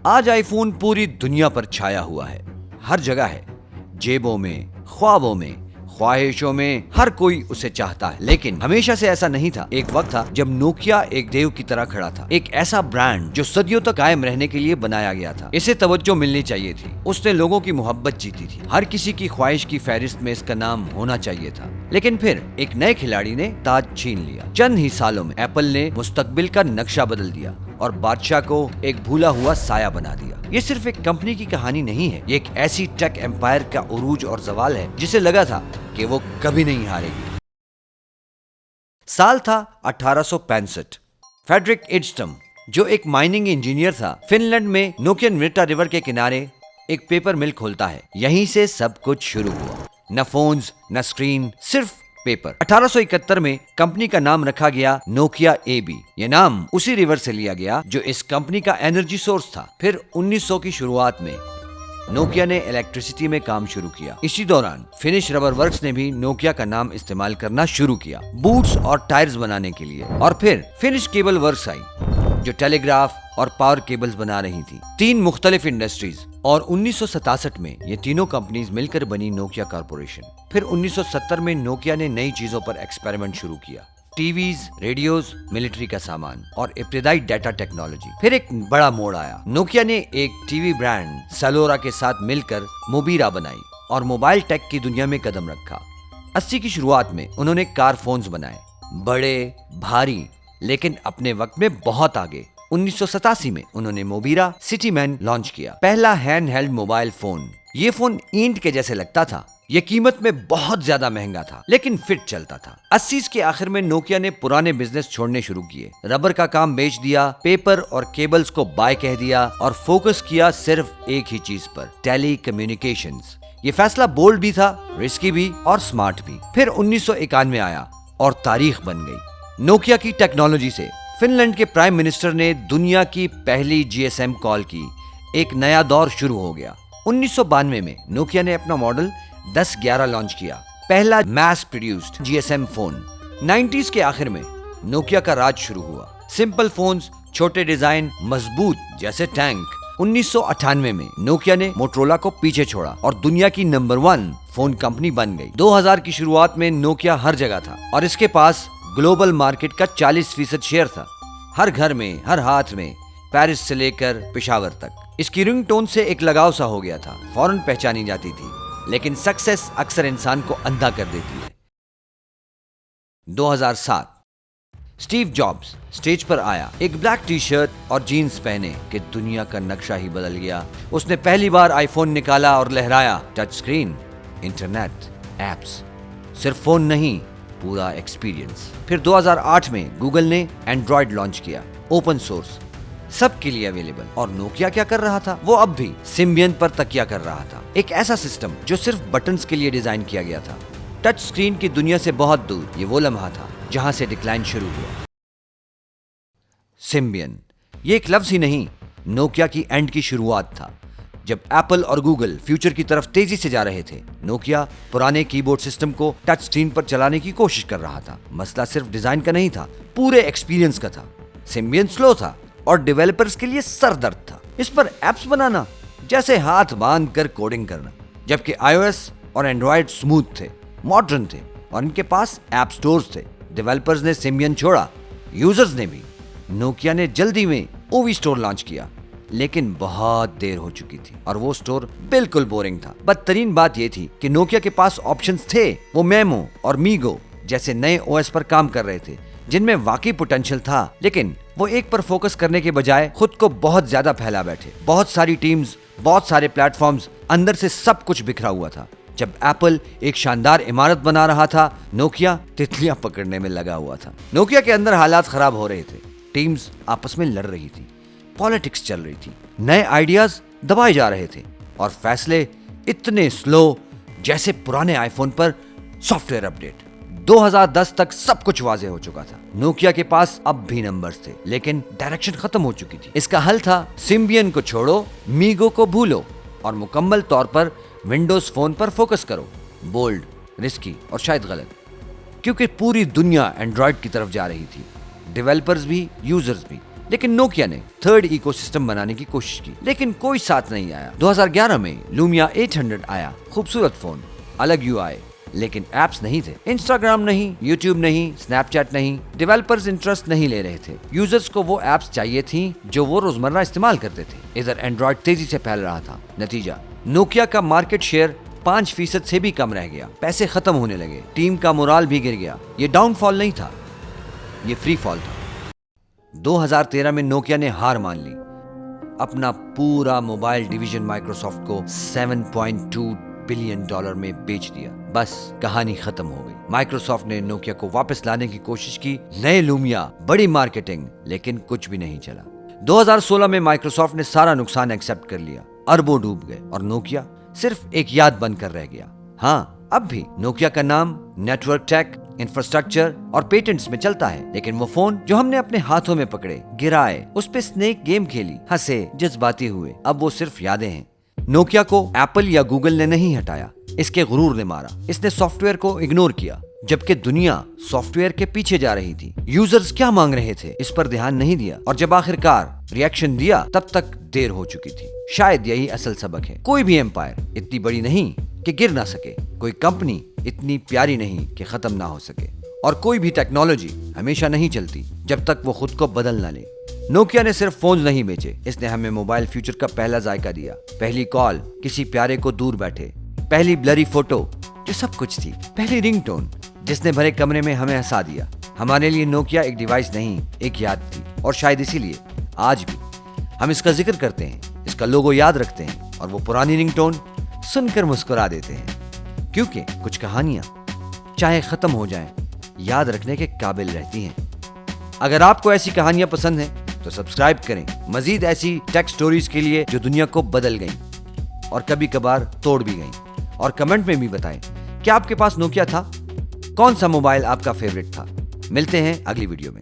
आज आईफोन पूरी दुनिया पर छाया हुआ है, हर जगह है, जेबों में, ख्वाबों में, ख्वाहिशों में, हर कोई उसे चाहता है। लेकिन हमेशा से ऐसा नहीं था। एक वक्त था जब नोकिया एक देव की तरह खड़ा था, एक ऐसा ब्रांड जो सदियों तक कायम रहने के लिए बनाया गया था। इसे तवज्जो मिलनी चाहिए थी, उसने लोगों की मोहब्बत जीती थी, हर किसी की ख्वाहिश की फहरिस्त में इसका नाम होना चाहिए था। लेकिन फिर एक नए खिलाड़ी ने ताज छीन लिया। चंद ही सालों में एप्पल ने मुस्तकबिल का नक्शा बदल दिया और बादशाह को एक भूला हुआ साया बना दिया। ये सिर्फ एक कंपनी की कहानी नहीं है, ये एक ऐसी टेक एम्पायर का उरूज और जवाल है जिसे लगा था कि वो कभी नहीं हारेगी। साल था 1865। फ्रेडरिक इड्स्टम, जो एक माइनिंग इंजीनियर था, फिनलैंड में नोकियन विर्टा रिवर के किनारे एक पेपर मिल खोलता है। यहीं से सब कुछ शुरू हुआ। न फोन्स, न स्क्रीन, सिर्फ पेपर। 1871 में कंपनी का नाम रखा गया नोकिया एबी। ये नाम उसी रिवर से लिया गया जो इस कंपनी का एनर्जी सोर्स था। फिर 1900 की शुरुआत में नोकिया ने इलेक्ट्रिसिटी में काम शुरू किया। इसी दौरान फिनिश रबर वर्क्स ने भी नोकिया का नाम इस्तेमाल करना शुरू किया, बूट्स और टायर्स बनाने के लिए। और फिर फिनिश केबल वर्क्स आई, जो टेलीग्राफ और पावर केबल्स बना रही थी। 3 मुख्तलिफ इंडस्ट्रीज। और 1967 में ये तीनों कंपनीज मिलकर बनी नोकिया कॉर्पोरेशन। फिर 1970 में नोकिया ने नई चीजों पर एक्सपेरिमेंट शुरू किया, टीवीज, रेडियोज, मिलिट्री का सामान और इब्तदाई डाटा टेक्नोलॉजी। फिर एक बड़ा मोड़ आया। नोकिया ने एक टीवी ब्रांड सेलोरा के साथ मिलकर मोबीरा बनाई और मोबाइल टेक की दुनिया में कदम रखा। 80 की शुरुआत में उन्होंने कार फोन्स बनाए, बड़े, भारी, लेकिन अपने वक्त में बहुत आगे। 1987 में उन्होंने मोबीरा सिटीमैन लॉन्च किया, पहला हैंड हेल्ड मोबाइल फोन। ये फोन ईंट के जैसे लगता था, ये कीमत में बहुत ज्यादा महंगा था, लेकिन फिट चलता था। 80s के आखिर में नोकिया ने पुराने बिजनेस छोड़ने शुरू किए, रबर का काम बेच दिया, पेपर और केबल्स को बाय कह दिया और फोकस किया सिर्फ एक ही चीज पर, टेली कम्युनिकेशंस। ये फैसला बोल्ड भी था, रिस्की भी और स्मार्ट भी। फिर 1991 आया और तारीख बन गई। नोकिया की टेक्नोलॉजी से फिनलैंड के प्राइम मिनिस्टर ने दुनिया की पहली जीएसएम कॉल की। एक नया दौर शुरू हो गया। 1992 में नोकिया ने अपना मॉडल 1011 लॉन्च किया, पहला mess produced GSM phone. 90s के आखिर में नोकिया का राज शुरू हुआ। सिंपल फोन्स, छोटे डिजाइन, मजबूत जैसे टैंक। 1998 में नोकिया ने मोटरोला को पीछे छोड़ा और दुनिया की नंबर 1 फोन कंपनी बन गई। 2000 की शुरुआत में नोकिया हर जगह था और इसके पास ग्लोबल मार्केट का 40% शेयर था। हर घर में, हर हाथ में, पेरिस से लेकर पेशावर तक। इसकी रिंगटोन से एक लगाव सा हो गया था, फौरन पहचानी जाती थी। लेकिन सक्सेस अक्सर इंसान को अंधा कर देती है। 2007 स्टीव जॉब्स स्टेज पर आया, एक ब्लैक टी शर्ट और जीन्स पहने कि दुनिया का नक्शा ही बदल गया। उसने पहली बार आईफोन निकाला और लहराया, टच स्क्रीन, इंटरनेट, एप्स, सिर्फ फोन नहीं, पूरा एक्सपीरियंस। फिर 2008 में गूगल ने एंड्रॉइड लॉन्च किया, ओपन सोर्स, सबके लिए अवेलेबल। और नोकिया क्या कर रहा था? वो अब भी सिम्बियन पर तकिया कर रहा था, एक ऐसा सिस्टम जो सिर्फ बटन्स के लिए डिजाइन किया गया था। टच स्क्रीन की दुनिया से बहुत दूर ये वो लम्हा था जहां से डिक्लाइन शुरू हुआ। सिम्बियन, ये एक लफ्ज ही नहीं, नोकिया की एंड की शुरुआत था। जब एप्पल और गूगल फ्यूचर की तरफ तेजी से जा रहे थे, नोकिया पुराने कीबोर्ड सिस्टम को टच स्क्रीन पर चलाने की कोशिश कर रहा था। मसला सिर्फ डिजाइन का नहीं था, पूरे एक्सपीरियंस का था। सिम्बियन स्लो था और डेवलपर्स के लिए सरदर्द था। इस पर एप्स बनाना जैसे हाथ बांध कर कोडिंग करना। जबकि iOS और एंड्रॉइड स्मूथ थे, मॉडर्न थे और इनके पास ऐप स्टोर्स थे। डेवलपर्स ने सिम्बियन छोड़ा, यूजर्स ने भी। नोकिया ने जल्दी में ओवी स्टोर लॉन्च किया, लेकिन बहुत देर हो चुकी थी और वो स्टोर बिल्कुल बोरिंग था। बदतरीन बात यह थी कि नोकिया के पास ऑप्शंस थे। वो मेमो और मीगो जैसे नए ओएस पर काम कर रहे थे जिनमें वाकई पोटेंशियल था, लेकिन वो एक पर फोकस करने के बजाय खुद को बहुत ज्यादा फैला बैठे। बहुत सारी टीम्स, बहुत सारे प्लेटफॉर्म्स, अंदर से सब कुछ बिखरा हुआ था। जब एप्पल एक शानदार इमारत बना रहा था, नोकिया तितलियां पकड़ने में लगा हुआ था। नोकिया के अंदर हालात खराब हो रहे थे, टीम्स आपस में लड़ रही थी, पॉलिटिक्स चल रही थी, नए आइडियाज दबाए जा रहे थे और फैसले इतने स्लो जैसे पुराने आईफोन पर सॉफ्टवेयर अपडेट। 2010 तक सब कुछ वाजे हो चुका था। नोकिया के पास अब भी नंबर्स थे, लेकिन डायरेक्शन खत्म हो चुकी थी। इसका हल था सिम्बियन को छोड़ो, मीगो को भूलो और मुकम्मल तौर पर विंडोज फोन पर फोकस करो। बोल्ड, रिस्की और शायद गलत, क्योंकि पूरी दुनिया एंड्रॉइड की तरफ जा रही थी, डेवलपर्स भी, यूजर्स भी। लेकिन नोकिया ने थर्ड इकोसिस्टम बनाने की कोशिश की, लेकिन कोई साथ नहीं आया। 2011 में लूमिया 800 आया, खूबसूरत फोन, अलग यूआई, लेकिन एप्स नहीं थे। इंस्टाग्राम नहीं, यूट्यूब नहीं, स्नैपचैट नहीं, डेवलपर्स इंटरेस्ट नहीं ले रहे थे। यूजर्स को वो एप्स चाहिए थी जो वो रोजमर्रा इस्तेमाल करते थे। इधर एंड्रॉइड तेजी से फैल रहा था। नतीजा, नोकिया का मार्केट शेयर 5% से भी कम रह गया। पैसे खत्म होने लगे, टीम का मोराल भी गिर गया। ये डाउनफॉल नहीं था, ये फ्री फॉल था। 2013 में नोकिया ने हार मान ली। अपना पूरा मोबाइल डिवीजन माइक्रोसॉफ्ट को $7.2 बिलियन में बेच दिया। बस कहानी खत्म हो गई। माइक्रोसॉफ्ट ने नोकिया को वापस लाने की कोशिश की, नए लूमिया, बड़ी मार्केटिंग, लेकिन कुछ भी नहीं चला। 2016 में माइक्रोसॉफ्ट ने सारा नुकसान एक्सेप्ट कर लिया, अरबों डूब गए और नोकिया सिर्फ एक याद बनकर रह गया। हाँ, अब भी नोकिया का नाम नेटवर्क टेक, इंफ्रास्ट्रक्चर और पेटेंट्स में चलता है, लेकिन वो फोन जो हमने अपने हाथों में पकड़े, गिराए, उस पे स्नेक गेम खेली, हंसे, जज्बाती हुए, अब वो सिर्फ यादें हैं। नोकिया को एप्पल या गूगल ने नहीं हटाया, इसके गुरूर ने मारा। इसने सॉफ्टवेयर को इग्नोर किया, जबकि दुनिया सॉफ्टवेयर के पीछे जा रही थी। यूजर्स क्या मांग रहे थे, इस पर ध्यान नहीं दिया, और जब आखिरकार रिएक्शन दिया, तब तक देर हो चुकी थी। शायद यही असल सबक है। कोई भी एम्पायर इतनी बड़ी नहीं कि गिर ना सके, कोई कंपनी इतनी प्यारी नहीं कि खत्म ना हो सके, और कोई भी टेक्नोलॉजी हमेशा नहीं चलती जब तक वो खुद को बदल ना ले। नोकिया ने सिर्फ फोन नहीं बेचे, इसने हमें मोबाइल फ्यूचर का पहला जायका दिया। पहली कॉल किसी प्यारे को दूर बैठे, पहली ब्लरी फोटो जो सब कुछ थी, पहली रिंगटोन जिसने भरे कमरे में हमें हंसा दिया। हमारे लिए नोकिया एक डिवाइस नहीं, एक याद थी, और शायद इसीलिए आज भी हम इसका जिक्र करते हैं, इसका लोगो याद रखते हैं, और वो पुरानी रिंगटोन सुनकर मुस्कुरा देते हैं, क्योंकि कुछ कहानियां चाहे खत्म हो जाएं, याद रखने के काबिल रहती हैं। अगर आपको ऐसी कहानियां पसंद हैं तो सब्सक्राइब करें मजीद ऐसी टेक स्टोरीज के लिए जो दुनिया को बदल गई और कभी कभार तोड़ भी गई। और कमेंट में भी बताएं कि आपके पास नोकिया था, कौन सा मोबाइल आपका फेवरेट था। मिलते हैं अगली वीडियो में।